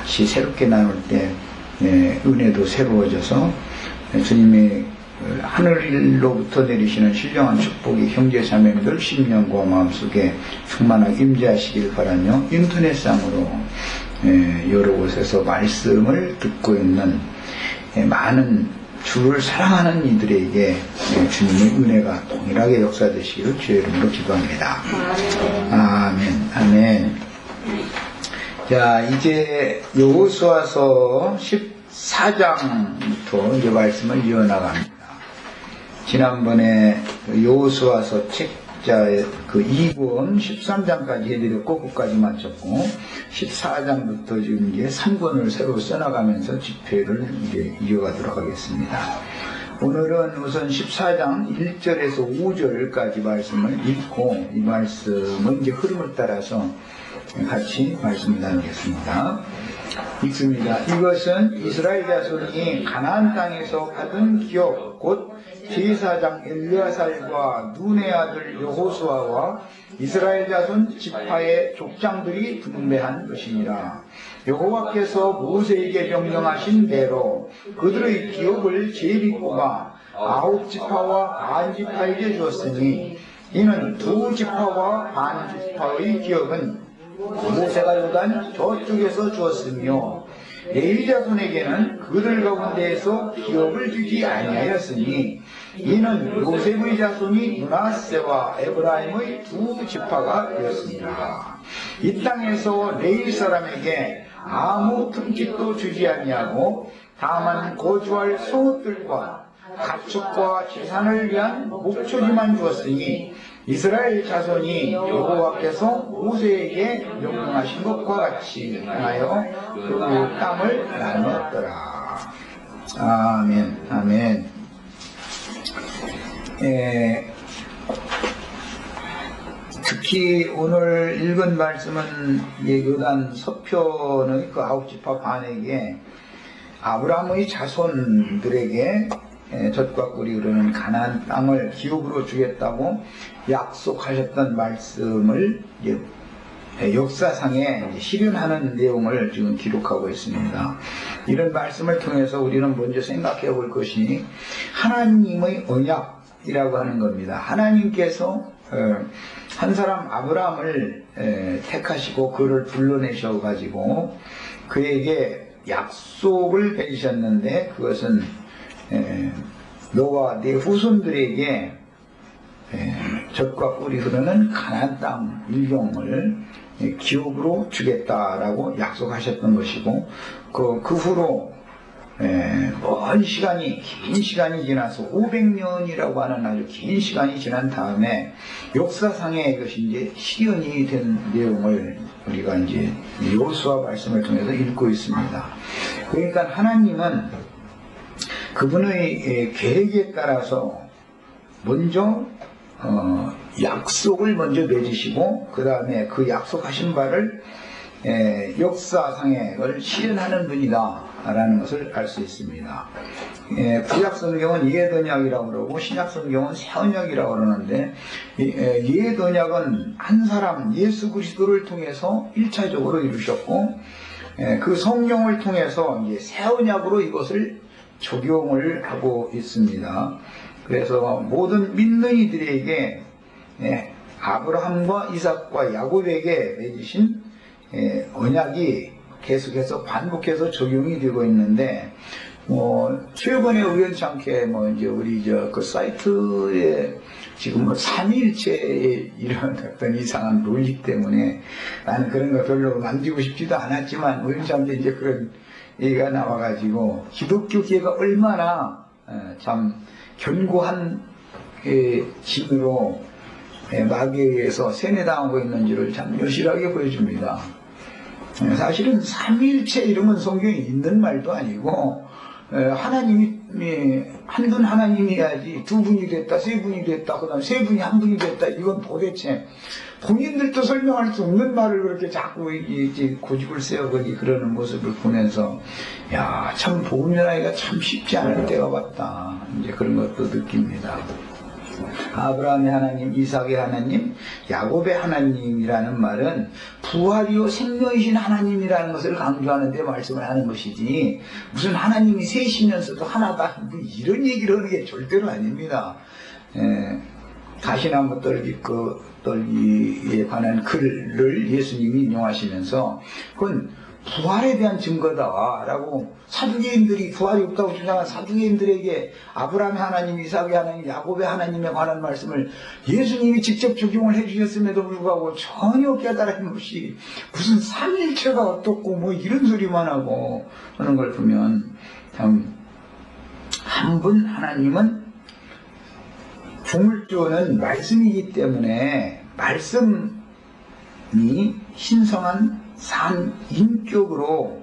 같이 새롭게 나눌 때 은혜도 새로워져서 주님의 하늘로부터 내리시는 신령한 축복이 형제자매들 심령과 마음속에 충만하게 임재하시길 바라며 인터넷상으로 여러 곳에서 말씀을 듣고 있는 많은 주를 사랑하는 이들에게 주님의 은혜가 동일하게 역사되시기를 주의 이름으로 기도합니다. 아멘. 아멘. 자, 이제 여호수아서 14장부터 이제 말씀을 이어나갑니다. 지난번에 여호수아서 책자의 그 2권 13장까지 해드렸고 끝까지 마쳤고 14장부터 지금 이제 3권을 새로 써나가면서 집회를 이제 이어가도록 하겠습니다. 오늘은 우선 14장 1절에서 5절까지 말씀을 읽고 이 말씀은 이제 흐름을 따라서 같이 말씀을 나누겠습니다. 읽습니다. 이것은 이스라엘 자손이 가나안 땅에서 받은 기업 곧 제사장 엘르아살과 눈의 아들 여호수아와 이스라엘 자손 지파의 족장들이 분배한 것이니라. 여호와께서 모세에게 명령하신 대로 그들의 기업을 제비 뽑아 9지파와 반 지파에게 주었으니 이는 2지파와 반 지파의 기업은 모세가 요단 저쪽에서 주었으며 레위 자손에게는 그들 가운데에서 기업을 주지 아니하였으니 이는 요셉의 자손이 므낫세와 에브라임의 2지파가 되었습니다. 이 땅에서 레위 사람에게 아무 틈집도 주지 아니하고 다만 거주할 성읍들과 가축과 재산을 위한 목초지만 주었으니 이스라엘 자손이 여호와께서 모세에게 명령하신 것과 같이 하여 그 땅을 나누었더라. 아멘. 아멘. 특히 오늘 읽은 말씀은 요단 서편의 그 9지파 반에게 아브라함의 자손들에게 젖과 꿀이 흐르는 가나안 땅을 기업으로 주겠다고 약속하셨던 말씀을 역사상에 실현하는 내용을 지금 기록하고 있습니다. 이런 말씀을 통해서 우리는 먼저 생각해 볼 것이 하나님의 언약이라고 하는 겁니다. 하나님께서 한 사람 아브라함을 택하시고 그를 불러내셔 가지고 그에게 약속을 해주셨는데 그것은 너와 네 후손들에게 젖과 꿀이 흐르는 가나안 땅 일경을 기업으로 주겠다라고 약속하셨던 것이고 그 후로 먼 시간이 긴 시간이 지나서 500년이라고 하는 아주 긴 시간이 지난 다음에 역사상에 이것이 이제 실현이 된 내용을 우리가 이제 여호수아 말씀을 통해서 읽고 있습니다. 그러니까 하나님은 그분의 계획에 따라서 먼저 약속을 먼저 맺으시고 그 다음에 그 약속하신 바를 역사상에 실현하는 분이다 라는 것을 알 수 있습니다. 구약성경은 예언약이라고 그러고 신약성경은 새언약이라고 그러는데 예언약은 한 사람 예수 그리스도를 통해서 1차적으로 이루셨고 그 성령을 통해서 이제 새언약으로 이것을 적용을 하고 있습니다. 그래서 모든 믿는 이들에게 아브라함과 이삭과 야곱에게 맺으신 언약이 계속해서 반복해서 적용이 되고 있는데 최근에 우연찮게 이제 우리 그 사이트에 지금 삼위일체에 이런 어떤 이상한 논리 때문에 나는 그런 거 별로 만지고 싶지도 않았지만 우연찮게 이제 그런 얘기가 나와가지고 기독교계가 얼마나 참 견고한 진으로 마귀에 의해서 세뇌당하고 있는지를 참 여실하게 보여줍니다. 사실은 삼위일체 이름은 성경에 있는 말도 아니고 하나님이 한 분 하나님이야지 두 분이 됐다 세 분이 됐다 그다음 세 분이 한 분이 됐다 이건 도대체 본인들도 설명할 수 없는 말을 그렇게 자꾸 이제 고집을 세우고 그러는 모습을 보면서 야, 참 복음전하기가 참 쉽지 않을 때가 왔다 이제 그런 것도 느낍니다. 아브라함의 하나님, 이삭의 하나님, 야곱의 하나님이라는 말은 부활이요 생명이신 하나님이라는 것을 강조하는 데 말씀을 하는 것이지, 무슨 하나님이 셋이면서도 하나다, 뭐 이런 얘기를 하는 게 절대로 아닙니다. 가시나무 떨기에 관한 글을 예수님이 인용하시면서 그건 부활에 대한 증거다라고, 사두개인들이 부활이 없다고 주장한 사두개인들에게 아브라함의 하나님, 이삭의 하나님, 야곱의 하나님에 관한 말씀을 예수님이 직접 적용을 해주셨음에도 불구하고 전혀 깨달은 없이 무슨 삼일체가 어떻고 뭐 이런 소리만 하고 하는 걸 보면, 참 한 분 하나님은 조물주는 말씀이기 때문에 말씀이 신성한 산 인격으로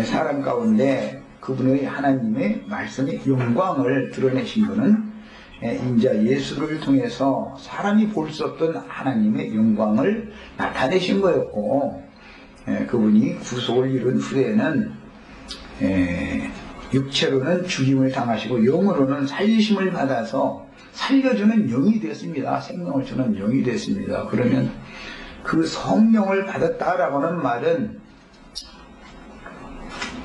사람 가운데 그분의 하나님의 말씀의 영광을 드러내신 분은 인자 예수를 통해서 사람이 볼 수 없던 하나님의 영광을 나타내신 거였고, 그분이 구속을 이룬 후에는 육체로는 죽임을 당하시고 영으로는 살리심을 받아서 살려주는 영이 됐습니다. 생명을 주는 영이 됐습니다. 그러면 그 성령을 받았다라고 하는 말은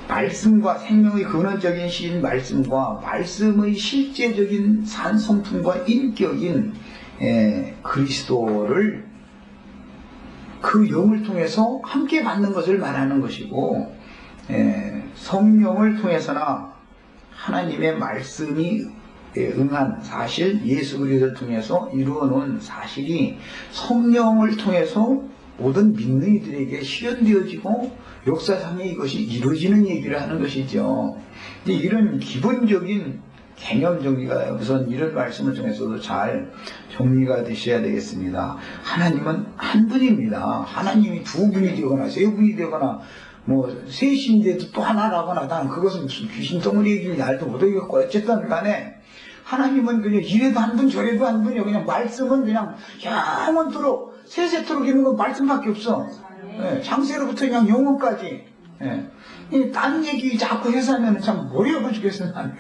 말씀과 생명의 근원적인 시인 말씀과 말씀의 실제적인 산성품과 인격인 그리스도를 그 영을 통해서 함께 받는 것을 말하는 것이고, 성령을 통해서나 하나님의 말씀이 응한 사실, 예수 그리스도를 통해서 이루어 놓은 사실이 성령을 통해서 모든 믿는 이들에게 실현되어지고 역사상에 이것이 이루어지는 얘기를 하는 것이죠. 이런 기본적인 개념 정리가 우선 이런 말씀을 통해서도 잘 정리가 되셔야 되겠습니다. 하나님은 한 분입니다. 하나님이 두 분이 되거나 세 분이 되거나 뭐 셋인데도 또 하나라거나, 난 그것은 무슨 귀신 덩어리 얘기인지 알도 못하겠고, 어쨌든 간에 하나님은 그냥 이래도 한 분 저래도 한 분이요. 그냥 말씀은 그냥 영원토록 세세토록 있는 건 말씀밖에 없어. 창세로부터 그냥 영원까지. 딴 얘기 자꾸 해서 하면 참 머리 아파 죽겠어, 나는.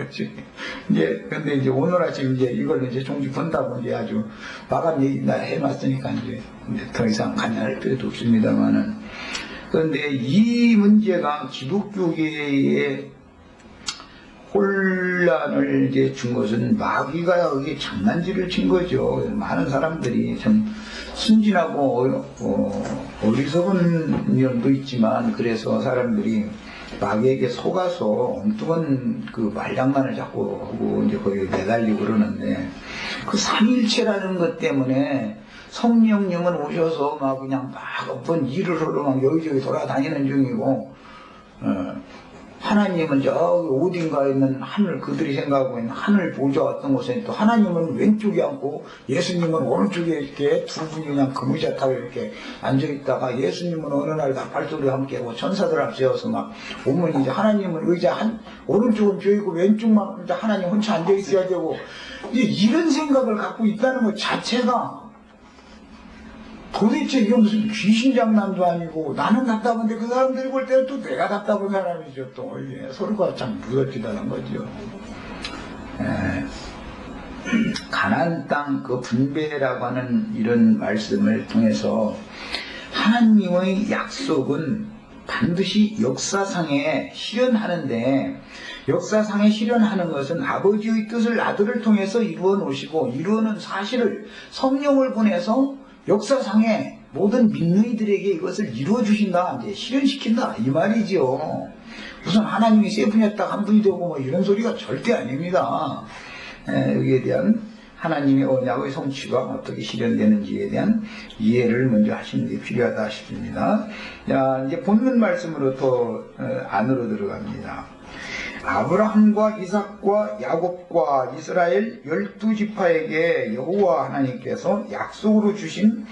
근데 이제 오늘 아침 이제 이걸 이제 종지 본다고 이제 아주 마감 얘기 다 해놨으니까 이제 더 이상 관여할 필요도 없습니다만은. 그런데 이 문제가 기독교계의 혼란을 이제 준 것은 마귀가 여기 장난질을 친 거죠. 많은 사람들이 참 순진하고 어리석은 면도 있지만, 그래서 사람들이 마귀에게 속아서 엉뚱한 그 말장난을 자꾸 하고 이제 거기에 매달리고 그러는데, 그 삼일체라는 것 때문에 성령님은 오셔서 막 그냥 막 어떤 일을 하러 막 여기저기 돌아다니는 중이고, 하나님은 저기 어딘가에 있는 하늘, 그들이 생각하고 있는 하늘 보좌 어떤 곳에 또 하나님은 왼쪽에 앉고 예수님은 오른쪽에 이렇게 두 분이 그냥 금의자 타고 이렇게 앉아있다가, 예수님은 어느 날 나팔소리와 함께 하고 천사들 앞세워서 막 오면 이제 하나님은 의자 오른쪽은 비어있고 왼쪽만 이제 하나님 혼자 앉아있어야 되고, 이제 이런 생각을 갖고 있다는 것 자체가 도대체 이건 무슨 귀신 장난도 아니고, 나는 답답한데 그 사람들이 볼 때는 또 내가 답답한 사람이죠. 또 서로가 참 무섭지다는 거죠. 가나안 땅 그 분배라고 하는 이런 말씀을 통해서 하나님의 약속은 반드시 역사상에 실현하는데, 역사상에 실현하는 것은 아버지의 뜻을 아들을 통해서 이루어 놓으시고, 이루어놓은 사실을 성령을 보내서 역사상에 모든 믿는 이들에게 이것을 이루어 주신다, 이제 실현시킨다, 이 말이죠. 무슨 하나님이 세 분이었다가 한 분이 되고 뭐 이런 소리가 절대 아닙니다. 여기에 대한 하나님의 언약의 성취가 어떻게 실현되는지에 대한 이해를 먼저 하시는 게 필요하다 싶습니다. 자, 이제 본문 말씀으로 또 안으로 들어갑니다. 아브라함과 이삭과 야곱과 이스라엘 12지파에게 여호와 하나님께서 약속으로 주신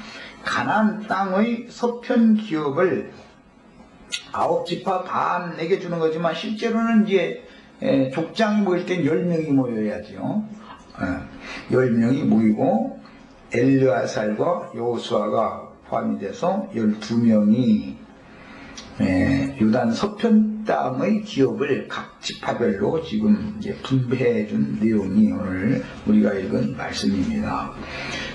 가나안 땅의 서편 기업을 9지파 반에게 주는 거지만, 실제로는 이제 족장이 모일 땐 10명이 모여야죠. 10명이 모이고 엘르아살과 여호수아가 포함이 돼서 12명이 유단 서편 땅의 기업을 각 지파별로 지금 이제 분배해 준 내용이 오늘 우리가 읽은 말씀입니다.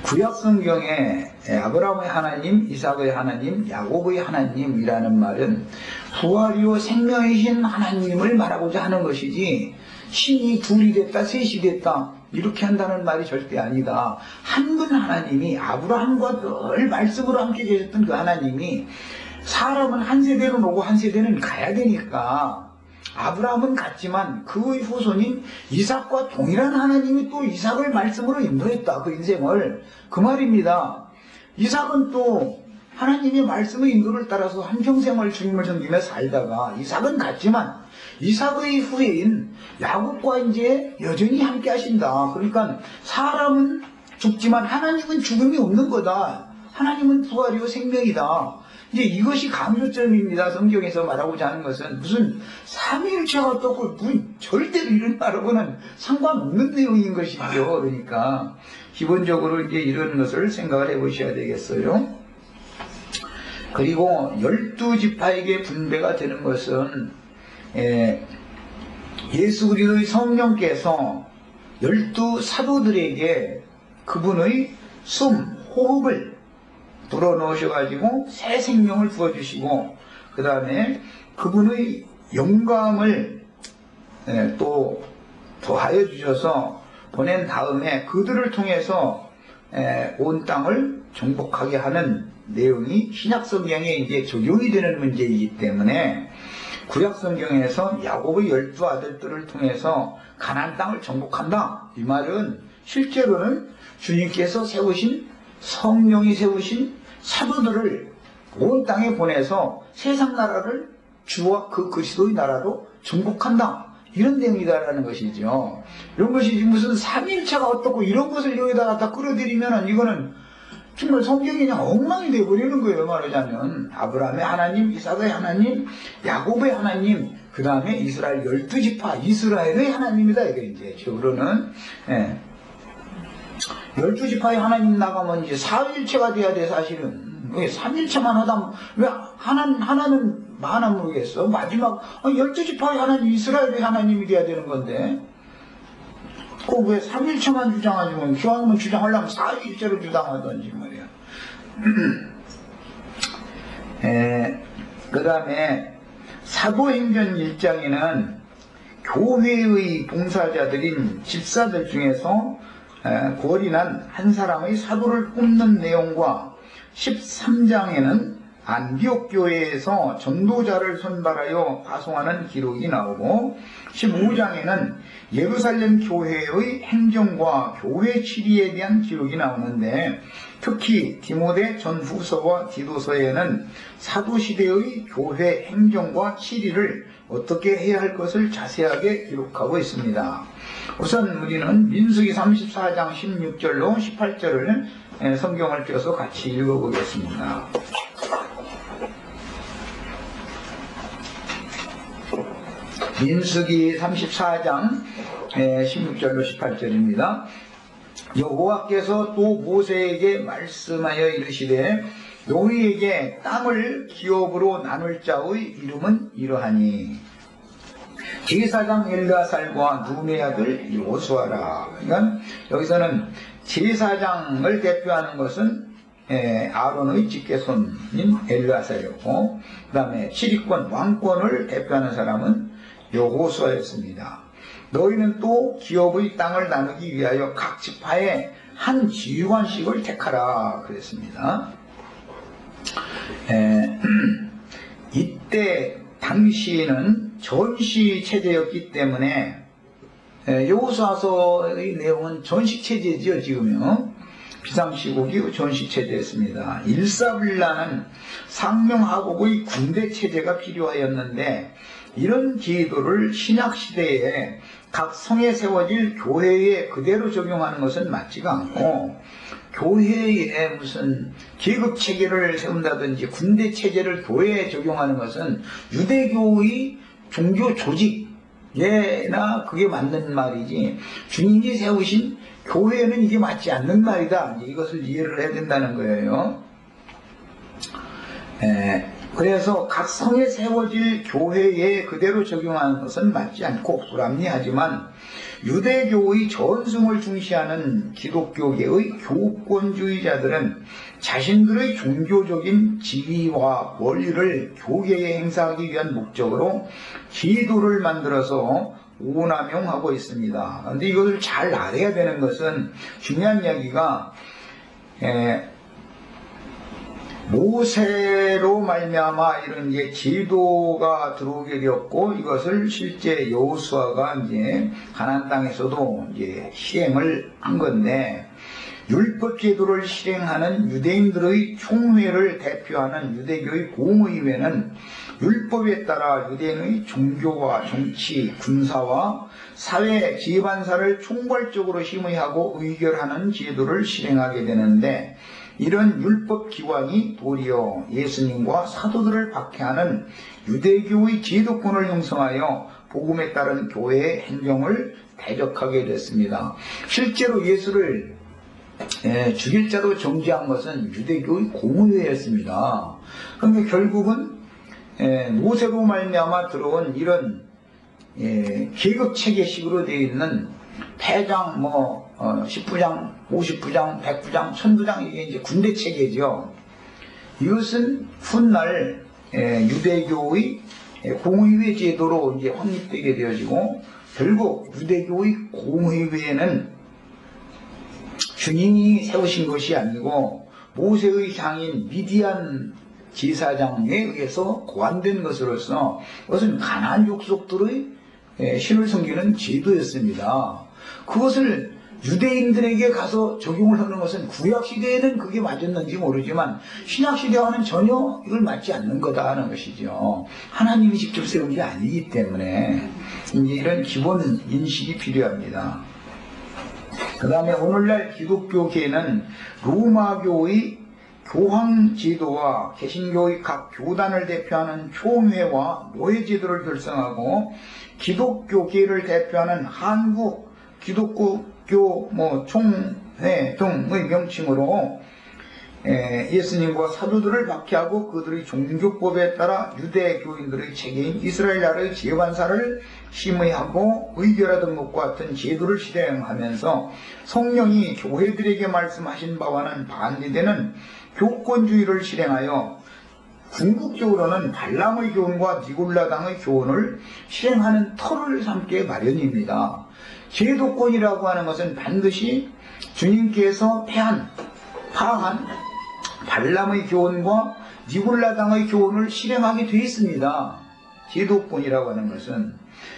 구약 성경에 아브라함의 하나님, 이삭의 하나님, 야곱의 하나님이라는 말은 부활이요 생명이신 하나님을 말하고자 하는 것이지 신이 둘이 됐다, 셋이 됐다 이렇게 한다는 말이 절대 아니다. 한 분 하나님이 아브라함과 늘 말씀으로 함께 계셨던 그 하나님이 사람은 한 세대로 오고 한 세대는 가야 되니까 아브라함은 갔지만 그의 후손인 이삭과 동일한 하나님이 또 이삭을 말씀으로 인도했다. 그 인생을. 그 말입니다. 이삭은 또 하나님의 말씀의 인도를 따라서 한평생을 주님을 섬기며 살다가 이삭은 갔지만 이삭의 후예인 야곱과 이제 여전히 함께 하신다. 그러니까 사람은 죽지만 하나님은 죽음이 없는 거다. 하나님은 부활이요 생명이다. 이제 이것이 강조점입니다. 성경에서 말하고자 하는 것은 무슨 삼위일체가 어떻고 절대로 이런 말하고는 상관없는 내용인 것이죠. 그러니까 기본적으로 이제 이런 것을 생각을 해보셔야 되겠어요. 그리고 12지파에게 분배가 되는 것은 예수 그리스도의 성령께서 12사도들에게 그분의 호흡을 불어넣으셔가지고 새 생명을 부어주시고 그 다음에 그분의 영광을 또 더하여 주셔서 보낸 다음에 그들을 통해서 온 땅을 정복하게 하는 내용이 신약성경에 이제 적용이 되는 문제이기 때문에 구약성경에서 야곱의 12아들들을 통해서 가나안 땅을 정복한다. 이 말은 실제로는 주님께서 세우신 성령이 세우신 사도들을 온 땅에 보내서 세상 나라를 주와 그 그리스도의 나라로 정복한다. 이런 내용이다라는 것이죠. 이런 것이 무슨 삼위일체가 어떻고 이런 것을 여기다 갖다 끌어들이면 이거는 정말 성경이 그냥 엉망이 되어버리는 거예요. 말하자면 아브라함의 하나님, 이삭의 하나님, 야곱의 하나님, 그 다음에 이스라엘 12지파 이스라엘의 하나님이다. 이게 이제 적으로는 12지파의 하나님 나가면 이제 사일체가 돼야 돼. 사실은 왜 3일체만 하다 왜 하나는 많아 모르겠어. 마지막 12지파의 하나님 이스라엘의 하나님이 돼야 되는 건데 꼭 왜 3일체만 주장하지 뭐 기왕이면 주장하려면 4일체로 주장하던지 말이야. 그 다음에 사도행전 1장에는 교회의 봉사자들인 집사들 중에서 구원이 난 한 사람의 사도를 뽑는 내용과 13장에는 안디옥 교회에서 전도자를 선발하여 파송하는 기록이 나오고 15장에는 예루살렘 교회의 행정과 교회 치리에 대한 기록이 나오는데 특히 디모데 전후서와 디도서에는 사도시대의 교회 행정과 치리를 어떻게 해야 할 것을 자세하게 기록하고 있습니다. 우선 우리는 민수기 34장 16절로 18절을 성경을 펴서 같이 읽어보겠습니다. 민수기 34장 16절로 18절입니다. 여호와께서 또 모세에게 말씀하여 이르시되 너희에게 땅을 기업으로 나눌 자의 이름은 이러하니 제사장 엘르아살과 눈의 아들 여호수아라. 그러니까 여기서는 제사장을 대표하는 것은 아론의 직계손인 엘르아살이었고 그 다음에 치리권 왕권을 대표하는 사람은 여호수아였습니다. 너희는 또 기업의 땅을 나누기 위하여 각 지파에 한 지휘관씩을 택하라 그랬습니다. 이때 당시에는 전시 체제였기 때문에 여호수아서의 내용은 전시 체제지요. 지금요 비상시국이 전시 체제였습니다. 일사불란한 상명하국의 군대 체제가 필요하였는데 이런 제도를 신약시대에 각 성에 세워질 교회에 그대로 적용하는 것은 맞지가 않고 교회에 무슨 계급체계를 세운다든지 군대체제를 교회에 적용하는 것은 유대교의 종교 조직에나 그게 맞는 말이지 주님이 세우신 교회는 이게 맞지 않는 말이다. 이것을 이해를 해야 된다는 거예요. 그래서 각 성에 세워질 교회에 그대로 적용하는 것은 맞지 않고 불합리하지만 유대교의 전승을 중시하는 기독교계의 교권주의자들은 자신들의 종교적인 지위와 권리를 교계에 행사하기 위한 목적으로 제도를 만들어서 오남용하고 있습니다. 그런데 이것을 잘 알아야 되는 것은 중요한 이야기가 모세로 말미암아 이런 이제 제도가 들어오게 되었고 이것을 실제 여호수아가 이제 가나안 땅에서도 이제 실행을 한 건데 율법 제도를 실행하는 유대인들의 총회를 대표하는 유대교의 공의회는 율법에 따라 유대인의 종교와 정치, 군사와 사회 지휘반사를 총괄적으로 심의하고 의결하는 제도를 실행하게 되는데 이런 율법 기관이 도리어 예수님과 사도들을 박해하는 유대교의 제도권을 형성하여 복음에 따른 교회의 행정을 대적하게 됐습니다. 실제로 예수를 죽일 자로 정죄한 것은 유대교의 공의회였습니다. 그러니까 결국은 모세로 말미암아 들어온 이런 계급 체계식으로 되어 있는 패장, 10부장, 50부장, 100부장, 1000부장 이게 이제 군대 체계죠. 이것은 훗날 유대교의 공의회 제도로 이제 확립되게 되어지고 결국 유대교의 공의회는 주님이 세우신 것이 아니고 모세의 장인 미디안 제사장에 의해서 고안된 것으로서 그것은 가나안 족속들의 신을 섬기는 제도였습니다. 그것을 유대인들에게 가서 적용을 하는 것은 구약시대에는 그게 맞았는지 모르지만 신약시대와는 전혀 이걸 맞지 않는 거다 하는 것이죠. 하나님이 직접 세운 게 아니기 때문에 이제 이런 기본 인식이 필요합니다. 그 다음에 오늘날 기독교계는 로마교의 교황제도와 개신교의 각 교단을 대표하는 총회와 노예제도를 결성하고 기독교계를 대표하는 한국 기독교 총회 등의 명칭으로 예수님과 사도들을 박해하고 그들의 종교법에 따라 유대교인들의 체계인 이스라엘 나라의 제반사를 심의하고 의결하던 것과 같은 제도를 실행하면서 성령이 교회들에게 말씀하신 바와는 반대되는 교권주의를 실행하여 궁극적으로는 발람의 교훈과 니골라당의 교훈을 실행하는 터를 삼게 마련입니다. 제도권이라고 하는 것은 반드시 주님께서 파한 발람의 교훈과 니골라당의 교훈을 실행하게 되어 있습니다. 제도권이라고 하는 것은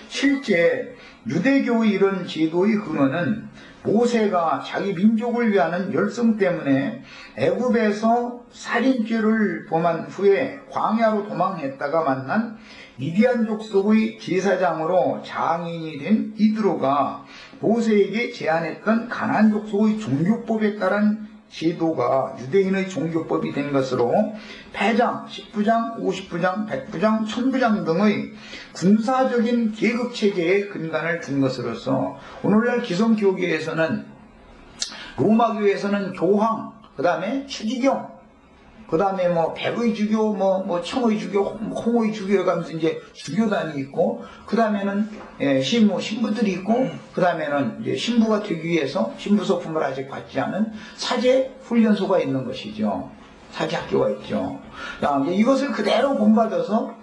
실제 유대교의 이런 제도의 근원은 모세가 자기 민족을 위하는 열성 때문에 애굽에서 살인죄를 범한 후에 광야로 도망했다가 만난 미디안 족속의 제사장으로 장인이 된 이드로가 모세에게 제안했던 가나안 족속의 종교법에 따른 제도가 유대인의 종교법이 된 것으로 패장, 10부장, 50부장, 100부장, 1000부장 등의 군사적인 계급체계에 근간을 둔 것으로서 오늘날 기성교계에서는 로마교에서는 교황, 그 다음에 추기경, 그 다음에 백의 주교, 청의 주교, 홍의 주교 가면서 이제 주교단이 있고, 그 다음에는 신부들이 있고, 그 다음에는 이제 신부가 되기 위해서 신부 소품을 아직 받지 않은 사제 훈련소가 있는 것이죠. 사제 학교가 있죠. 이제 이것을 그대로 본받아서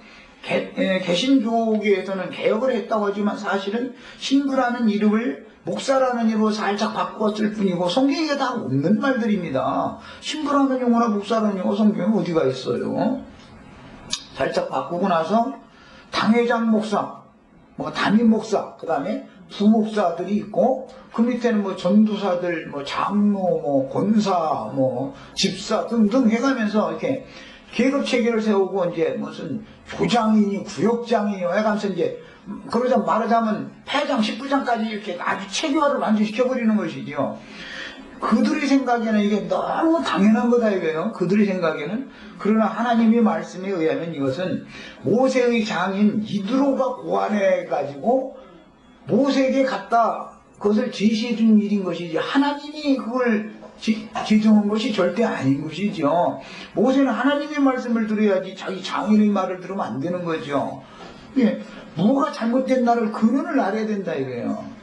개신교계에서는 개혁을 했다고 하지만 사실은 신부라는 이름을 목사라는 이름으로 살짝 바꾸었을 뿐이고 성경에 다 없는 말들입니다. 신부라는 용어나 목사라는 용어 성경에 어디가 있어요? 살짝 바꾸고 나서 당회장 목사, 담임 목사, 그 다음에 부목사들이 있고 그 밑에는 전도사들, 장로, 권사, 집사 등등 해가면서 이렇게 계급 체계를 세우고 이제 무슨 조장이니 구역장이니 해가면서 이제 그러자 말하자면 패장 10부장까지 이렇게 아주 체계화를 완전히 시켜버리는 것이죠. 그들의 생각에는 이게 너무 당연한 거다 이거예요. 그들의 생각에는. 그러나 하나님의 말씀에 의하면 이것은 모세의 장인 이드로가 고안해가지고 모세에게 갖다 그것을 제시해 준 일인 것이지 하나님이 그걸 지정한 것이 절대 아닌 것이죠. 모세는 하나님의 말씀을 들어야지 자기 장인의 말을 들으면 안 되는 거죠. 예, 뭐가 잘못된 나를 근원을 알아야 된다 이거예요.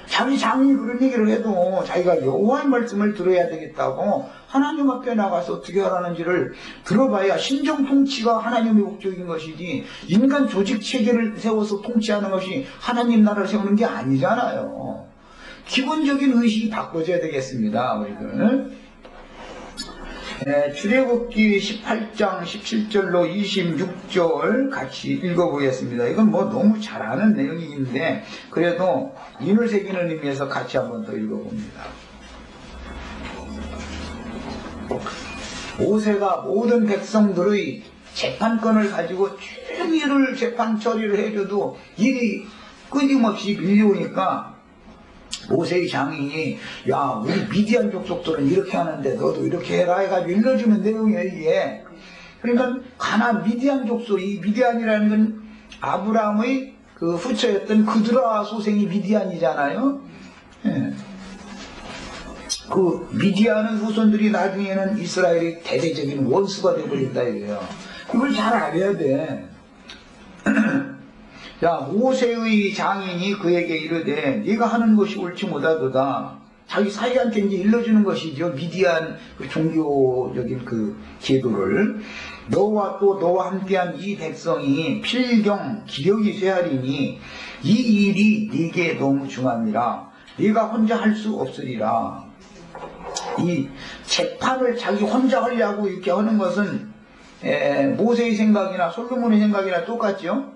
자기 장인이 그런 얘기를 해도 자기가 여호와의 말씀을 들어야 되겠다고 하나님 앞에 나가서 어떻게 하라는지를 들어봐야 신정 통치가 하나님의 목적인 것이지 인간 조직 체계를 세워서 통치하는 것이 하나님 나라를 세우는 게 아니잖아요. 기본적인 의식이 바꿔져야 되겠습니다. 우리들. 출애굽기 18장 17절로 26절 같이 읽어보겠습니다. 이건 뭐 너무 잘 아는 내용인데 그래도 인을 새기는 의미에서 같이 한번 더 읽어봅니다. 모세가 모든 백성들의 재판권을 가지고 종일을 재판 처리를 해줘도 일이 끊임없이 밀려오니까 모세의 장인이 야 우리 미디안 족속들은 이렇게 하는데 너도 이렇게 해라 해가지고 일러주는 내용이에요 이게. 그러니까 가나안 미디안 족속, 이 미디안이라는 건 아브라함의 그 후처였던 그드라 소생이 미디안이잖아요. 예. 그 미디안의 후손들이 나중에는 이스라엘의 대대적인 원수가 되어버린다 이거예요. 이걸 잘 알아야 돼. 야 모세의 장인이 그에게 이르되 네가 하는 것이 옳지 못하도다. 자기 사이한테 이제 일러주는 것이죠. 미디안 그 종교적인 그 제도를. 너와 또 너와 함께한 이 백성이 필경 기력이 쇠하리니 이 일이 네게 너무 중함이라. 네가 혼자 할 수 없으리라. 이 재판을 자기 혼자 하려고 이렇게 하는 것은 모세의 생각이나 솔로몬의 생각이나 똑같죠.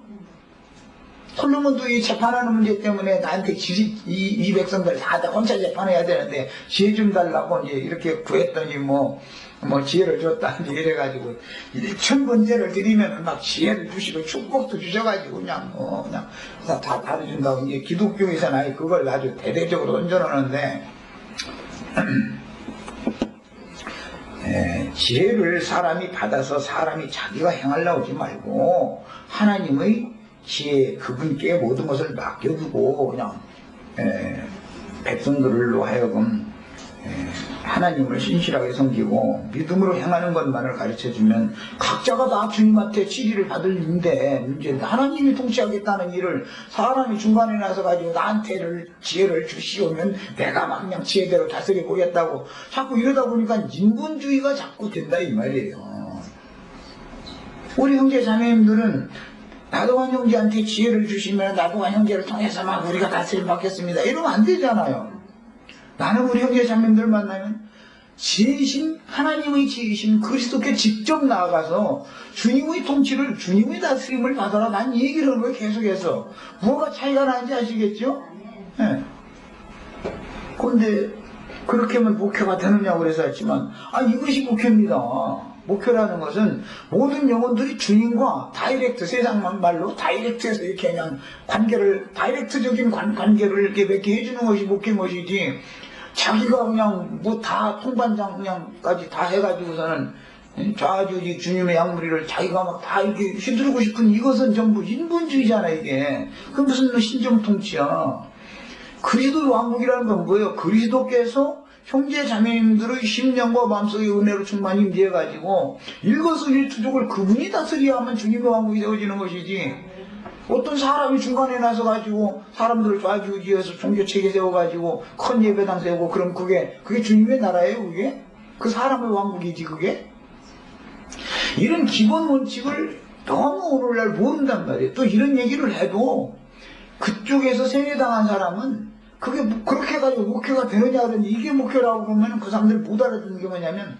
솔로몬도 이 재판하는 문제 때문에 나한테 이 백성들 다 혼자 재판해야 되는데 지혜 좀 달라고 이제 이렇게 구했더니 뭐 지혜를 줬다 이래가지고 1000번째를 드리면 막 지혜를 주시고 축복도 주셔가지고 그냥 다 다뤄준다고 이제 기독교에서는 아예 그걸 아주 대대적으로 던져놓는데 지혜를 사람이 받아서 사람이 자기가 행하려고 하지 말고 하나님의 지혜 그분께 모든 것을 맡겨두고 그냥 백성들로 하여금 하나님을 신실하게 섬기고 믿음으로 행하는 것만을 가르쳐주면 각자가 다 주님한테 치리를 받을 문제인데 하나님이 통치하겠다는 일을 사람이 중간에 나서 가지고 나한테 지혜를 주시오면 내가 막 그냥 지혜대로 다스려 보겠다고 자꾸 이러다 보니까 인본주의가 자꾸 된다 이 말이에요. 우리 형제 자매님들은 나도한 형제한테 지혜를 주시면 나도한 형제를 통해서 막 우리가 다스림 받겠습니다 이러면 안 되잖아요. 나는 우리 형제 자매님들 만나면 지혜이신 하나님의 지혜이신 그리스도께 직접 나아가서 주님의 통치를 주님의 다스림을 받아라 난 이 얘기를 하는 거예요. 계속해서 뭐가 차이가 나는지 아시겠죠? 네. 그런데 그렇게 하면 목회가 되느냐고 그래서 했지만 이것이 목회입니다. 목회라는 것은 모든 영혼들이 주님과 다이렉트 세상 말로 다이렉트해서 이렇게 그냥 다이렉트적인 관계를 이렇게 맺게 해주는 것이 목회인 것이지 자기가 그냥 뭐 다 통반장 그냥까지 다 해가지고서는 좌주지 주님의 양무리를 자기가 막 다 이렇게 휘두르고 싶은 이것은 전부 인본주의잖아 이게. 그 무슨 신정통치야. 그리스도의 왕국이라는 건 뭐예요? 그리스도께서 형제 자매님들의 심령과 마음속의 은혜로 충만히 임재해가지고 일거수일투족을 그분이 다스려야 하면 주님의 왕국이 세워지는 것이지 어떤 사람이 중간에 나서가지고 사람들을 좌지우지해서 종교체계 세워가지고 큰 예배당 세우고 그럼 그게 주님의 나라예요 그게? 그 사람의 왕국이지 그게? 이런 기본 원칙을 너무 오늘날 모른단 말이에요. 또 이런 얘기를 해도 그쪽에서 세뇌당한 사람은 그게 그렇게 해가지고 목회가 되느냐 그러는데 이게 목회라고 그러면 그 사람들이 못 알아듣는 게 뭐냐면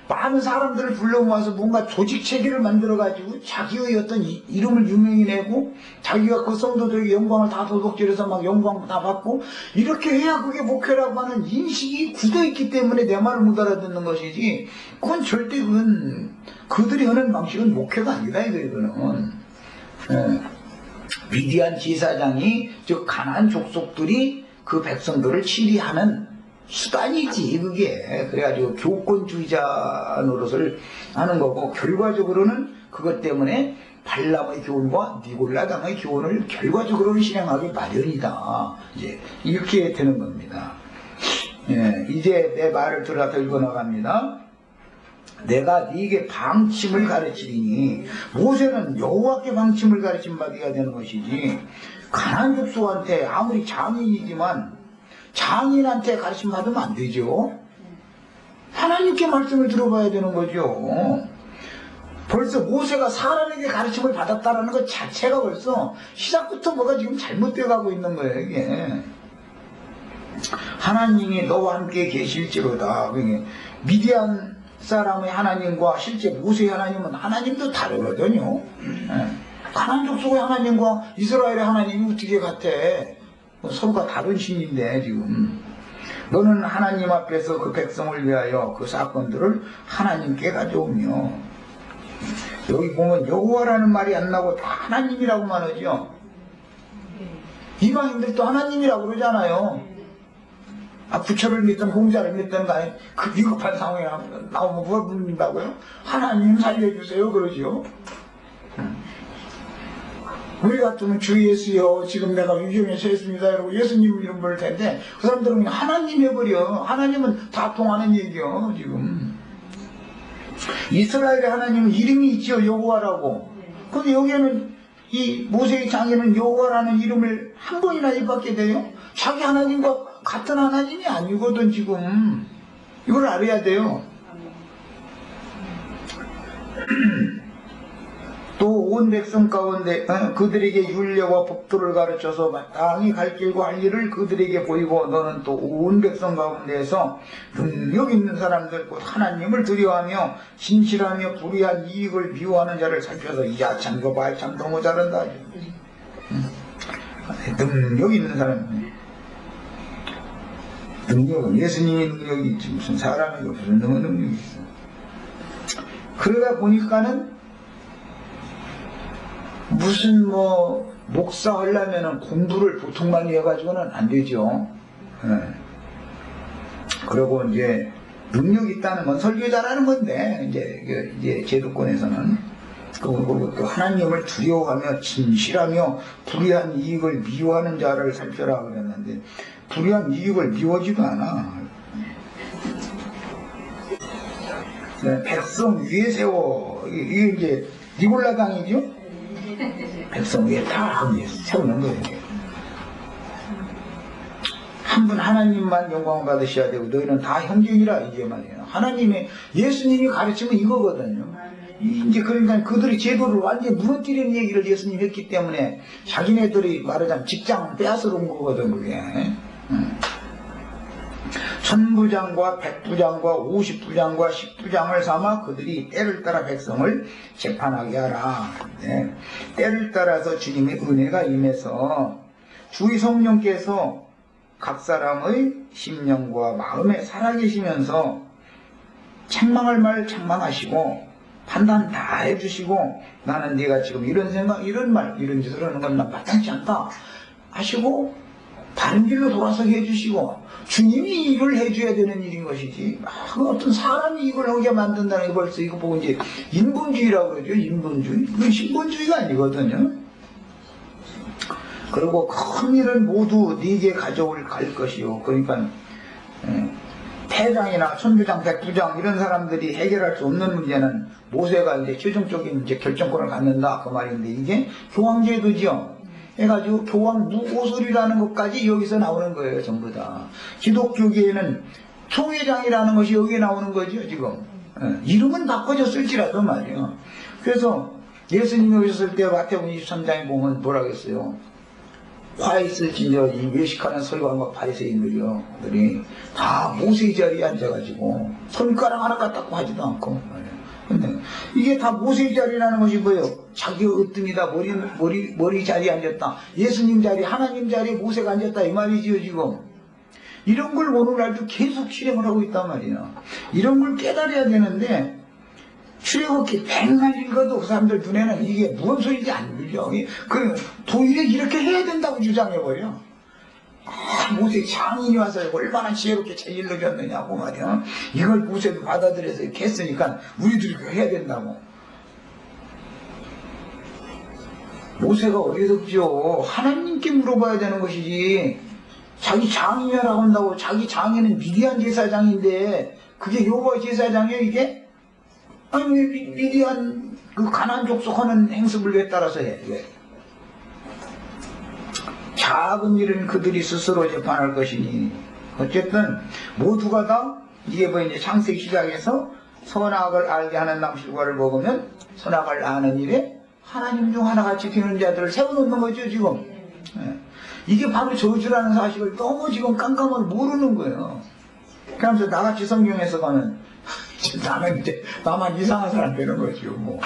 많은 사람들을 불러모아서 뭔가 조직 체계를 만들어가지고 자기의 어떤 이름을 유명히내고 자기가 그 성도들에게 영광을 다 도둑질해서 막 영광 다 받고 이렇게 해야 그게 목회라고 하는 인식이 굳어있기 때문에 내 말을 못 알아듣는 것이지 그건 절대 그들이 하는 방식은 목회가 아니다 이거는. 미디안 지사장이 즉 가나안 족속들이 그 백성들을 치리하는 수단이지 그게. 그래가지고 교권주의자 노릇을 하는 거고 결과적으로는 그것 때문에 발람의 교훈과 니골라당의 교훈을 결과적으로는 실행하기 마련이다. 이제 이렇게 되는 겁니다. 예, 이제 내 말을 들어서 읽어나갑니다. 내가 네게 방침을 가르치리니 모세는 여호와께 방침을 가르침 받아야 되는 것이지 가나안 족속한테 아무리 장인이지만 장인한테 가르침 받으면 안 되죠. 하나님께 말씀을 들어봐야 되는 거죠. 벌써 모세가 사람에게 가르침을 받았다는 것 자체가 벌써 시작부터 뭐가 지금 잘못되어 가고 있는 거예요. 이게 하나님이 너와 함께 계실지로다. 미디안 사람의 하나님과 실제 모세의 하나님은 하나님도 다르거든요. 가나안 족속의 하나님과 이스라엘의 하나님이 어떻게 같아? 서로가 다른 신인데 지금 너는 하나님 앞에서 그 백성을 위하여 그 사건들을 하나님께 가져오며, 여기 보면 여호와라는 말이 안 나오고 다 하나님이라고만 하죠. 이방인들도 하나님이라고 그러잖아요. 부처를 믿든 공자를 믿든 간에 그 위급한 상황에 나오면 뭘 부른다고요? 하나님 살려주세요 그러죠. 우리 같으면 주 예수여 지금 내가 위험에 처했습니다 이러고 예수님 이름 부를 텐데 그 사람들은 그냥 하나님 해버려. 하나님은 다 통하는 얘기요. 지금 이스라엘의 하나님은 이름이 있죠. 여호와라고. 근데 여기에는 이 모세의 장인은 여호와라는 이름을 한 번이나 입었게 돼요. 자기 하나님과 같은 하나님이 아니거든 지금. 이걸 알아야 돼요. 또 온 백성 가운데 그들에게 율례와 법도를 가르쳐서 마땅히 갈 길과 할 일을 그들에게 보이고 너는 또 온 백성 가운데에서 능력 있는 사람들 곧 하나님을 두려워하며 진실하며 불의한 이익을 미워하는 자를 살펴서 이야 참 이거 봐 참 너무 잘한다. 능력 있는 사람. 능력은 예수님의 능력이 있지 무슨 사람에게 무슨 능력이 있어. 그러다 보니까는 무슨 목사 하려면은 공부를 보통 많이 해가지고는 안 되죠. 그리고 이제 능력이 있다는 건 설교자라는 건데 이제 제도권에서는 또 하나님을 두려워하며 진실하며 불의한 이익을 미워하는 자를 살펴라 그랬는데 불의한 이익을 미워지도 않아. 백성 위에 세워. 이게 이제 니골라 당이죠. 백성 위에 다 세우는 거예요. 한 분 하나님만 영광 받으셔야 되고 너희는 다 형제이라 이게 말이에요. 하나님의 예수님이 가르치면 이거거든요. 이제 그러니까 그들이 제도를 완전히 무너뜨리는 얘기를 예수님이 했기 때문에 자기네들이 말하자면 직장 빼앗으러 온 거거든 그게. 천부장과 백부장과 50부장과 10부장을 삼아 그들이 때를 따라 백성을 재판하게 하라. 네. 때를 따라서 주님의 은혜가 임해서 주의 성령께서 각 사람의 심령과 마음에 살아계시면서 책망할 말 책망하시고 판단 다 해주시고 나는 네가 지금 이런 생각 이런 말 이런 짓을 하는 건 난 마땅치 않다 하시고 다른 길로 돌아서게 해주시고 주님이 이걸 해줘야 되는 일인 것이지 어떤 사람이 이걸 하게 만든다는 게 벌써 이거 보고 이제 인본주의라고 그러죠. 인본주의. 이건 신본주의가 아니거든요. 그리고 큰 일은 모두 네게 가져올 갈 것이요. 그러니까 태장이나 천부장, 백부장 이런 사람들이 해결할 수 없는 문제는 모세가 이제 최종적인 이제 결정권을 갖는다 그 말인데 이게 교황제도죠. 해가지고 교황 무고설이라는 것까지 여기서 나오는 거예요. 전부 다. 기독교계에는 총회장이라는 것이 여기에 나오는 거죠. 지금 이름은 바꿔졌을지라도 말이에요. 그래서 예수님이 오셨을 때 마태복음 23장에 보면 뭐라고 했어요. 화 있을진저 이 외식하는 서기관과 바리새인들이요. 그들이 다 모세 자리에 앉아가지고 손가락 하나 갖다고 하지도 않고 근데 이게 다 모세 자리라는 것이 뭐예요? 자기 으뜸이다. 머리 자리에 앉았다. 예수님 자리, 하나님 자리에 모세가 앉았다. 이 말이지요, 지금. 이런 걸 오늘날도 계속 실행을 하고 있단 말이야. 이런 걸 깨달아야 되는데, 출애굽기 100날 읽어도 그 사람들 눈에는 이게 무슨 소리인지 안 들려. 그, 도일에 이렇게 해야 된다고 주장해버려. 모세 장인이 와서 얼마나 지혜롭게 잘 일러줬느냐고 말이야. 이걸 모세도 받아들여서 이렇게 했으니까 우리들이 그거 해야 된다고. 모세가 어디서 그죠? 하나님께 물어봐야 되는 것이지. 자기 장인이라고 한다고. 자기 장인은 미디안 제사장인데 그게 여호와 제사장이에요 이게? 아니 왜 미디안 그 가나안 족속하는 행습을 왜 따라서 해? 왜? 작은 일은 그들이 스스로 재판할 것이니. 어쨌든 모두가 다 이게 뭐 이제 창세기 시작해서 선악을 알게 하는 나무실과를 먹으면 선악을 아는 일에 하나님 중 하나가 지키는 자들을 세워놓는 거죠 지금. 예. 이게 바로 저주라는 사실을 너무 지금 깜깜하게 모르는 거예요. 그러면서 나같이 성경에서 가면 나는 이제 나만 이상한 사람 되는 거죠 뭐.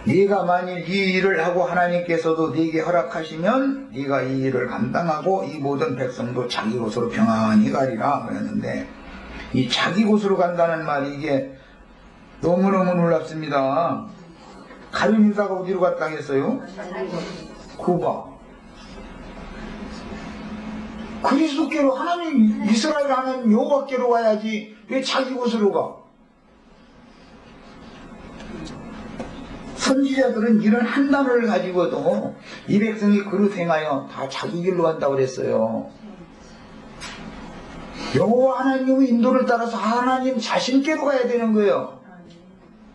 네가 만일 이 일을 하고 하나님께서도 네게 허락하시면 네가 이 일을 감당하고 이 모든 백성도 자기 곳으로 평안히 가리라 그랬는데, 이 자기 곳으로 간다는 말이 이게 너무너무 놀랍습니다. 가룟 유다가 어디로 갔다 했어요? 구바. 그리스도께로 하나님 이스라엘 하나님 여호와께로 가야지 왜 자기 곳으로 가? 선지자들은 이런 한 단어를 가지고도 이 백성이 그릇 행하여 다 자기 길로 간다고 그랬어요. 여호와 하나님의 인도를 따라서 하나님 자신께로 가야 되는 거예요.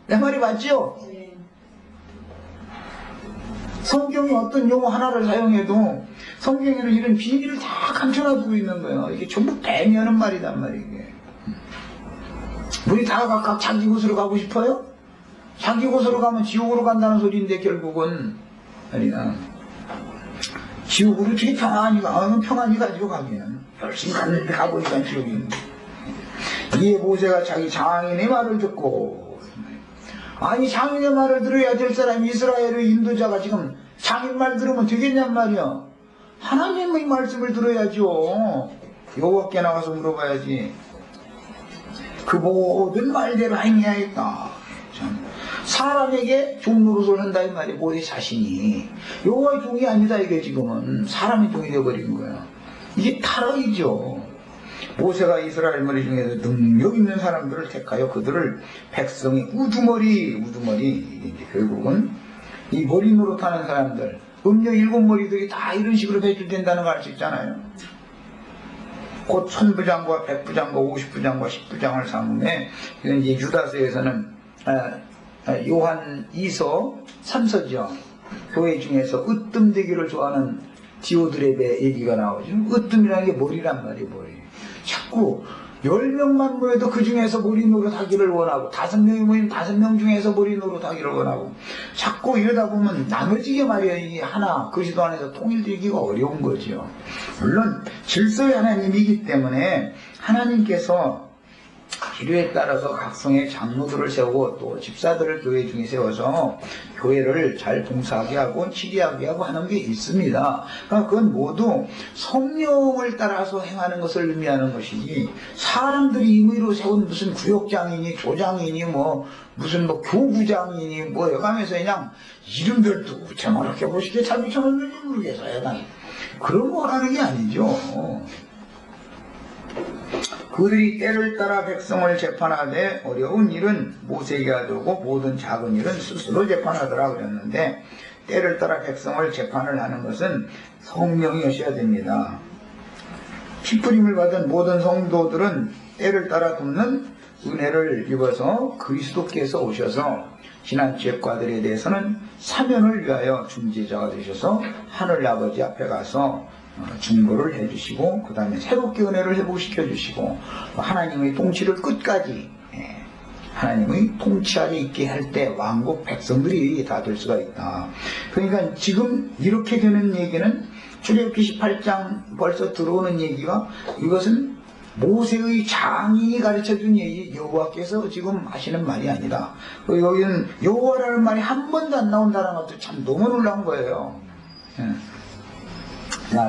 내 말이 맞죠? 성경이 어떤 용어 하나를 사용해도 성경에는 이런 비밀을 다 감춰놔두고 있는 거예요. 이게 전부 배미하는 말이란 말이에요. 우리 다 각각 자기 곳으로 가고 싶어요? 자기 곳으로 가면 지옥으로 간다는 소리인데 결국은 아니야. 지옥으로 어떻게 평안히 가면 평안히 가지고 가기는 열심히 갔는데 가보니까 지옥인데. 이에 모세가 자기 장인의 말을 듣고, 아니 장인의 말을 들어야 될 사람이 이스라엘의 인도자가 지금 장인 말 들으면 되겠냔 말이야. 하나님의 말씀을 들어야죠. 여호와께 나가서 물어봐야지. 그 모든 말대로 행해야겠다. 사람에게 종노릇을 한다 이 말이에요. 모세 자신이 여호와의 종이 아니다 이게 지금은 사람의 종이 되어버린 거야. 이게 타락이죠. 모세가 이스라엘 머리 중에서 능력 있는 사람들을 택하여 그들을 백성이 우두머리 이제 결국은 이 머리 노릇하는 사람들, 음녀 7머리들이 다 이런 식으로 배출된다는 걸 알 수 있잖아요. 곧 1000부장과 100부장과 50부장과 10부장을 삼음에, 이건 이제 유다서에서는 요한 2서 3서죠. 교회 중에서 으뜸되기를 좋아하는 디오드레베 얘기가 나오죠. 으뜸이라는 게 머리란 말이에요. 머리. 자꾸 10명만 모여도 그 중에서 머리 노릇하기를 원하고, 5명이 모이면 5명 중에서 머리 노릇하기를 원하고, 자꾸 이러다 보면 나눠지게 말이에요. 이 하나 그리스도 안에서 통일되기가 어려운 거죠. 물론 질서의 하나님이기 때문에 하나님께서 필요에 따라서 각성의 장로들을 세우고 또 집사들을 교회 중에 세워서 교회를 잘 봉사하게 하고 치리하게 하고 하는 게 있습니다. 그러니까 그건 모두 성령을 따라서 행하는 것을 의미하는 것이지, 사람들이 임의로 세운 무슨 구역장이니 조장이니 무슨 교구장이니 여가면서 그냥 이름들 두고 저렇게 보시기에 잘 붙여놓는지 모르겠어요. 그런 거 하는 게 아니죠. 그들이 때를 따라 백성을 재판하되 어려운 일은 모세에게 하고 모든 작은 일은 스스로 재판하더라 그랬는데, 때를 따라 백성을 재판을 하는 것은 성령이 오셔야 됩니다. 피부림을 받은 모든 성도들은 때를 따라 돕는 은혜를 입어서 그리스도께서 오셔서 지난 죄과들에 대해서는 사면을 위하여 중재자가 되셔서 하늘 아버지 앞에 가서 중보를 해주시고, 그 다음에 새롭게 은혜를 회복시켜 주시고, 하나님의 통치를 끝까지 하나님의 통치 아래 있게 할 때 왕국 백성들이 다 될 수가 있다. 그러니까 지금 이렇게 되는 얘기는 출애굽기 18장 벌써 들어오는 얘기가, 이것은 모세의 장인이 가르쳐준 얘기, 여호와께서 지금 하시는 말이 아니다. 여기는 여호와라는 말이 한 번도 안 나온다는 것도 참 너무 놀라운 거예요.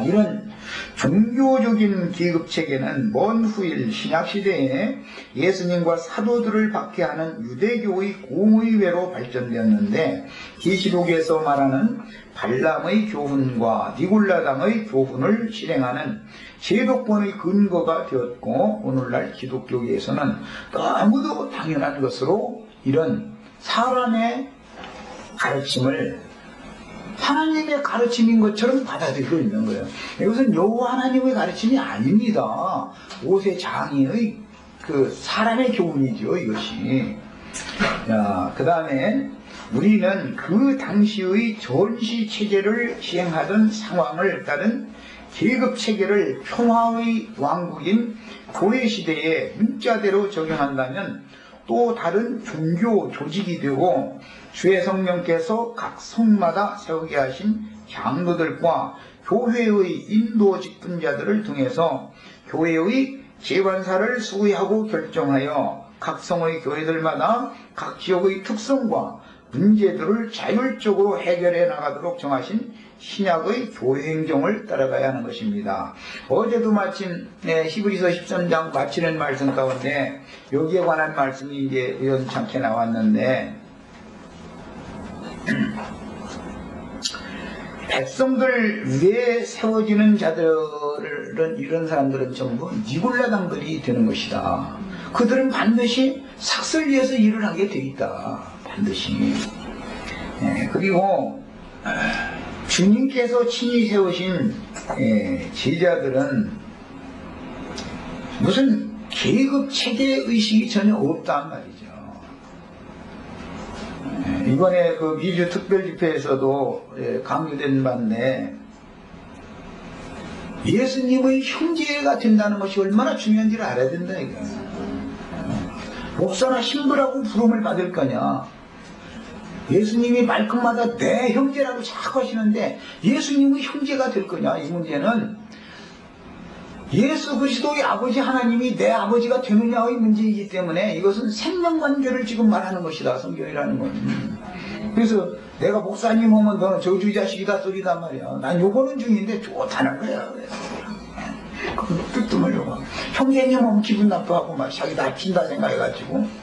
이런 종교적인 계급체계는 먼 후일 신약시대에 예수님과 사도들을 박해하는 유대교의 공의회로 발전되었는데, 계시록에서 말하는 발람의 교훈과 니골라당의 교훈을 실행하는 제도권의 근거가 되었고, 오늘날 기독교계에서는 너무도 당연한 것으로 이런 사람의 가르침을 하나님의 가르침인 것처럼 받아들이고 있는 거예요. 이것은 여호와 하나님의 가르침이 아닙니다. 모세 장인의 그 사람의 교훈이죠, 이것이. 자, 그 다음에 우리는 그 당시의 전시 체제를 시행하던 상황을 따른 계급 체계를 평화의 왕국인 교회 시대에 문자대로 적용한다면 또 다른 종교 조직이 되고 주의 성령께서 각 성마다 세우게 하신 장로들과 교회의 인도 직분자들을 통해서 교회의 재관사를 수의하고 결정하여 각 성의 교회들마다 각 지역의 특성과 문제들을 자율적으로 해결해 나가도록 정하신 신약의 교회 행정을 따라가야 하는 것입니다. 어제도 마침 히브리서 13장 마치는 말씀 가운데 여기에 관한 말씀이 이제 우연찮게 나왔는데 백성들 위에 세워지는 자들은 이런 사람들은 전부 니골라당들이 되는 것이다. 그들은 반드시 삭슬 위해서 일을 하게 돼 있다. 반드시. 그리고 주님께서 친히 세우신 제자들은 무슨 계급 체계 의식이 전혀 없단 말이죠. 이번에 그 미주 특별 집회에서도 강조된 바인데 예수님의 형제가 된다는 것이 얼마나 중요한지를 알아야 된다 이거야. 목사나 신부라고 부름을 받을 거냐. 예수님이 말끝마다 내 형제라고 자꾸 하시는데 예수님의 형제가 될 거냐. 이 문제는 예수 그리스도의 아버지 하나님이 내 아버지가 되느냐의 문제이기 때문에 이것은 생명관계를 지금 말하는 것이다. 성경이라는 건. 그래서 내가 목사님 오면 너는 저주의 자식이다 소리단 말이야. 난 요거는 중인데 좋다는 거야. 그럼 뜯으려고. 형제님 오면 기분 나빠하고 막 자기 다친다 생각해가지고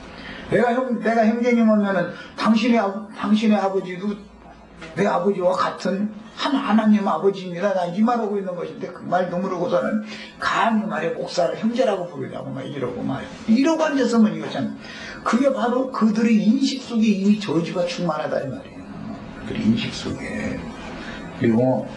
내가 형제님 오면은 당신의 아버지도 내 아버지와 같은 하나님 아버지입니다. 난 이 말하고 있는 것인데 그 말도 모르고서는 감히 말해 목사를 형제라고 부르냐고 막 이러고 앉았으면 이거 참 그게 바로 그들의 인식 속에 이미 저주가 충만하다 이 말이에요. 그들의 인식 속에. 그리고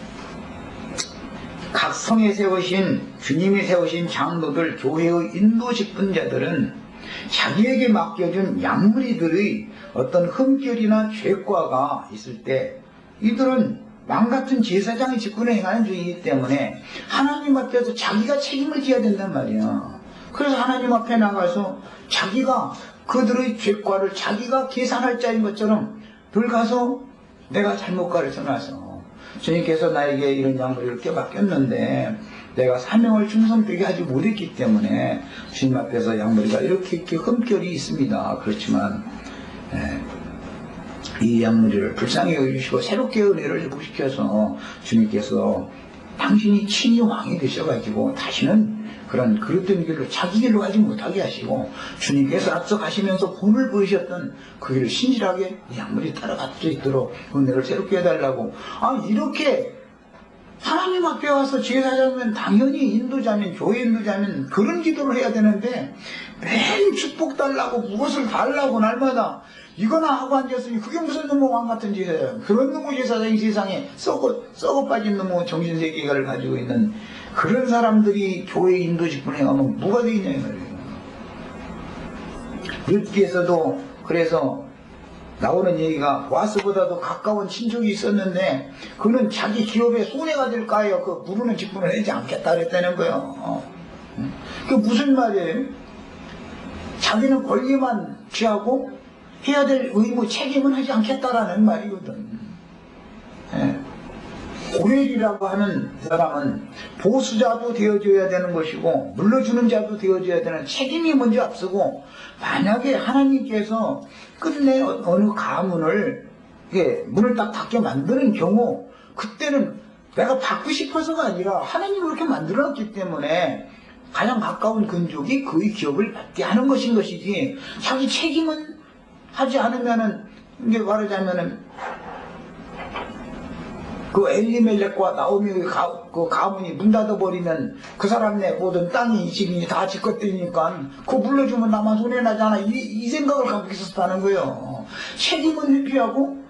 각 성에 세우신 주님이 세우신 장로들 교회의 인도 직분자들은 자기에게 맡겨준 양무리들의 어떤 흠결이나 죄과가 있을 때 이들은 망같은 제사장의 직분을 행하는 중이기 때문에 하나님 앞에서 자기가 책임을 져야 된단 말이야. 그래서 하나님 앞에 나가서 자기가 그들의 죄과를 자기가 계산할 자인 것처럼 들어가서 내가 잘못 가르쳐놔서 주님께서 나에게 이런 양무리를 맡겼는데 내가 사명을 충성되게 하지 못했기 때문에 주님 앞에서 양무리가 이렇게 흠결이 있습니다. 그렇지만 이 양무리를 불쌍히 여기시고 새롭게 은혜를 회복시켜서 주님께서 당신이 친히 왕이 되셔가지고 다시는 그런 그릇된 길로 자기 길로 가지 못하게 하시고 주님께서 앞서 가시면서 본을 보이셨던 그 길을 신실하게 이 양무리 따라갈 수 있도록 은혜를 새롭게 해달라고. 이렇게 하나님 앞에 와서 제사장면 당연히 인도자면 교회 인도자면 그런 기도를 해야 되는데 매일 축복 달라고 무엇을 달라고 날마다 이거나 하고 앉았으니 그게 무슨 놈의 왕 같은 제사장. 그런 놈의 제사장이 세상에 썩어 빠진 놈의 정신세계를 가지고 있는 그런 사람들이 교회 인도 직분을 행하면 뭐가 되겠냐 이 말이에요. 룻기에서도 그래서 나오는 얘기가 보아스보다도 가까운 친족이 있었는데 그는 자기 기업에 손해가 될까 하여 그 부르는 직분을 하지 않겠다 그랬다는 거예요. 그게 무슨 말이에요? 자기는 권리만 취하고 해야 될 의무 책임은 하지 않겠다라는 말이거든. 고렐이라고 하는 사람은 보수자도 되어줘야 되는 것이고 물러주는 자도 되어줘야 되는 책임이 먼저 앞서고 만약에 하나님께서 끝내 어느 가문을 문을 딱 닫게 만드는 경우 그때는 내가 받고 싶어서가 아니라 하나님이 그렇게 만들어놨기 때문에 가장 가까운 근족이 그의 기업을 받게 하는 것인 것이지 자기 책임은 하지 않으면은 이게 말하자면은 그 엘리멜렉과 나오미 그 가문이 문 닫아버리면 그 사람네 모든 땅이 집이 다 지껏되니까 그거 물러주면 나만 손해나잖아 이 생각을 갖고 있었다는 거예요. 책임은 회피하고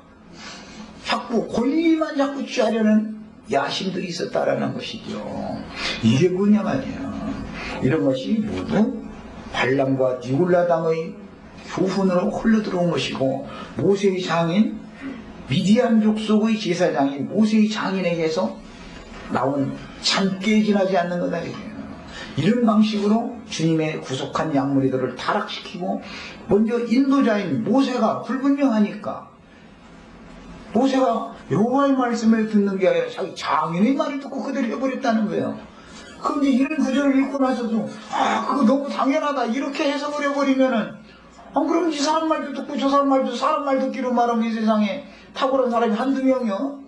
자꾸 자꾸 권리만 자꾸 취하려는 야심들이 있었다라는 것이죠. 이게 뭐냐 말이야. 이런 것이 모두 발람과 니골라당의 교훈으로 흘러들어온 것이고, 모세의 장인, 미디안 족속의 제사장인 모세의 장인에게서 나온 참깨 지나지 않는 거다. 이런 방식으로 주님의 구속한 양무리들을 타락시키고, 먼저 인도자인 모세가 불분명하니까 모세가 여호와의 말씀을 듣는 게 아니라 자기 장인의 말을 듣고 그대로 해버렸다는 거예요. 그런데 이런 구절을 읽고 나서도 그거 너무 당연하다 이렇게 해석을 해버리면은 그럼 이 사람 말도 듣고 저 사람 말도 사람 말 듣기로 말하면 이 세상에 탁월한 사람이 한두 명이요.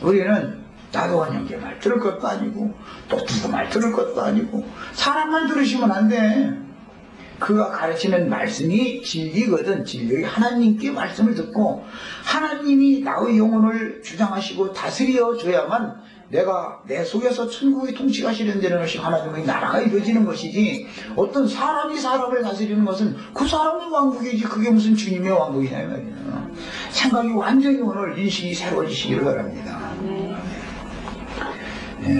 우리는 나도한 형제 말 들을 것도 아니고 또 누구 말 들을 것도 아니고 사람 말 들으시면 안 돼. 그가 가르치는 말씀이 진리거든. 진리의 하나님께 말씀을 듣고 하나님이 나의 영혼을 주장하시고 다스려 줘야만 내가 내 속에서 천국의 통치가 실현되는 것이 하나님의 나라가 이루어지는 것이지, 어떤 사람이 사람을 다스리는 것은 그 사람의 왕국이지 그게 무슨 주님의 왕국이냐 이 말이에요. 생각이 완전히 오늘 인식이 새로워지시기를 바랍니다.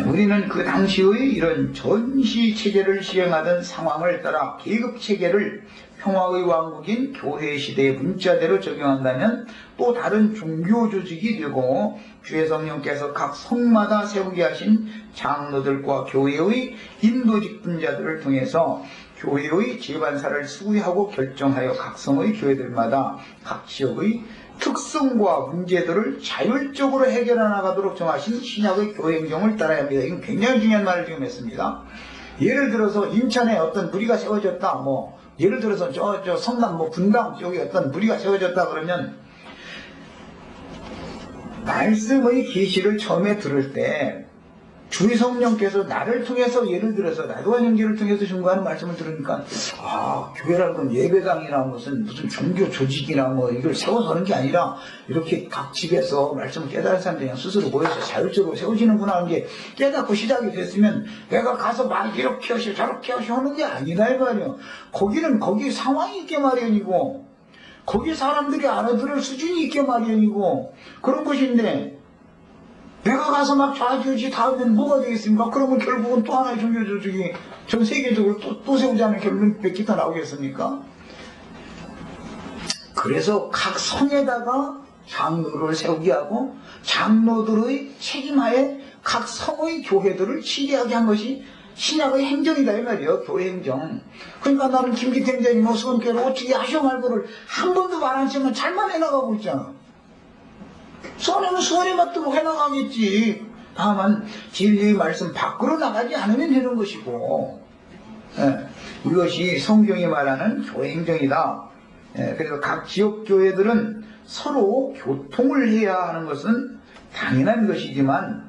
우리는 그 당시의 이런 전시체제를 시행하던 상황을 따라 계급체계를 평화의 왕국인 교회 시대의 문자대로 적용한다면 또 다른 종교 조직이 되고, 주의 성령께서 각 성마다 세우게 하신 장로들과 교회의 인도직 분자들을 통해서 교회의 재반사를 수의하고 결정하여 각 성의 교회들마다 각 지역의 특성과 문제들을 자율적으로 해결해 나가도록 정하신 신약의 교회 행정을 따라야 합니다. 이건 굉장히 중요한 말을 지금 했습니다. 예를 들어서 인천에 어떤 무리가 세워졌다, 예를 들어서 저 성남 분당 쪽에 어떤 무리가 세워졌다 그러면 말씀의 계시를 처음에 들을 때 주의 성령께서 나를 통해서, 예를 들어서 나도한 형제를 통해서 증거하는 말씀을 들으니까 교회라는 건 예배당이나 무슨 종교 조직이나 이걸 세워서 하는 게 아니라 이렇게 각 집에서 말씀을 깨달은 사람들이 그냥 스스로 모여서 자율적으로 세워지는구나 하는 게 깨닫고 시작이 됐으면 내가 가서 말 이렇게 하시오 저렇게 하시오 하는 게 아니다 이 말이에요. 거기는 거기 상황이 있게 마련이고 거기 사람들이 알아들을 수준이 있게 마련이고 그런 것인데, 내가 가서 막 좌지우지 다 하면 뭐가 되겠습니까? 그러면 결국은 또 하나의 종교 조직이 전 세계적으로 또 세우자는 결론 몇 기타 나오겠습니까? 그래서 각 성에다가 장로를 세우게 하고 장로들의 책임하에 각 성의 교회들을 치리하게 한 것이 신약의 행정이다 이 말이에요. 교회 행정. 그러니까 나는 김기태 행정이 수원교회를 어떻게 하셔 말고를 한 번도 말 안 치면 잘만 해나가고 있잖아. 수원에는 수원에 맞도록 해나가겠지. 다만 진리의 말씀 밖으로 나가지 않으면 되는 것이고, 이것이 성경이 말하는 교회 행정이다. 그래서 각 지역 교회들은 서로 교통을 해야 하는 것은 당연한 것이지만,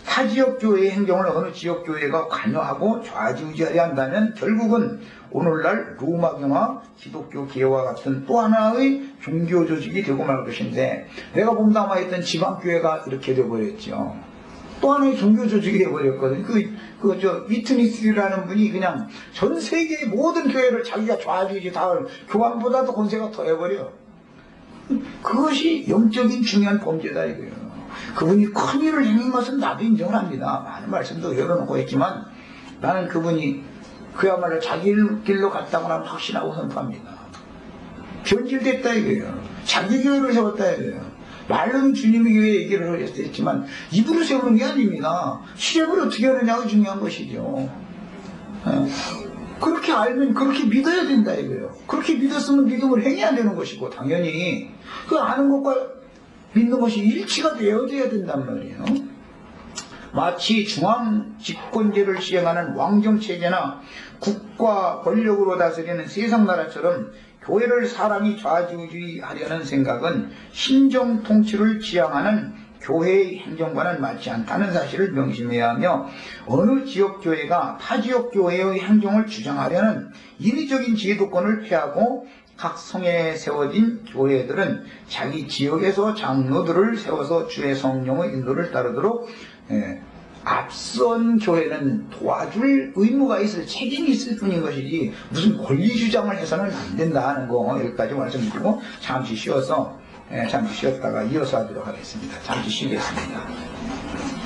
타 지역 교회의 행정을 어느 지역 교회가 관여하고 좌지우지하려 한다면 결국은 오늘날 로마교나 기독교 계와 같은 또 하나의 종교 조직이 되고 말 것인데, 내가 몸담아있던 지방교회가 이렇게 되어버렸죠. 또 하나의 종교 조직이 되어버렸거든요. 위트니스라는 분이 그냥 전 세계의 모든 교회를 자기가 좌지우지 다 할, 교황보다도 권세가 더해버려. 그것이 영적인 중요한 범죄다 이거예요. 그분이 큰 일을 행한 것은 나도 인정을 합니다. 많은 말씀도 열어놓고 했지만 나는 그분이 그야말로 자기 길로 갔다고 나는 확신하고 선포합니다. 변질됐다 이거예요. 자기 교회를 세웠다 이거예요. 말로는 주님의 교회 얘기를 했지만 입으로 세우는 게 아닙니다. 실행을 어떻게 하느냐가 중요한 것이죠. 그렇게 알면 그렇게 믿어야 된다 이거예요. 그렇게 믿었으면 믿음을 행해야 되는 것이고, 당연히 그 아는 것과 믿는 것이 일치가 되어져야 된단 말이에요. 마치 중앙 집권제를 시행하는 왕정체제나 국가 권력으로 다스리는 세상 나라처럼 교회를 사람이 좌지우지하려는 생각은 신정 통치를 지향하는 교회의 행정과는 맞지 않다는 사실을 명심해야 하며, 어느 지역 교회가 타 지역 교회의 행정을 주장하려는 인위적인 제도권을 폐하고 각 성에 세워진 교회들은 자기 지역에서 장로들을 세워서 주의 성령의 인도를 따르도록 앞선 교회는 도와줄 의무가 있을, 책임이 있을 뿐인 것이지 무슨 권리 주장을 해서는 안 된다는 거, 여기까지 말씀드리고 잠시 쉬어서 잠시 쉬었다가 이어서 하도록 하겠습니다. 잠시 쉬겠습니다.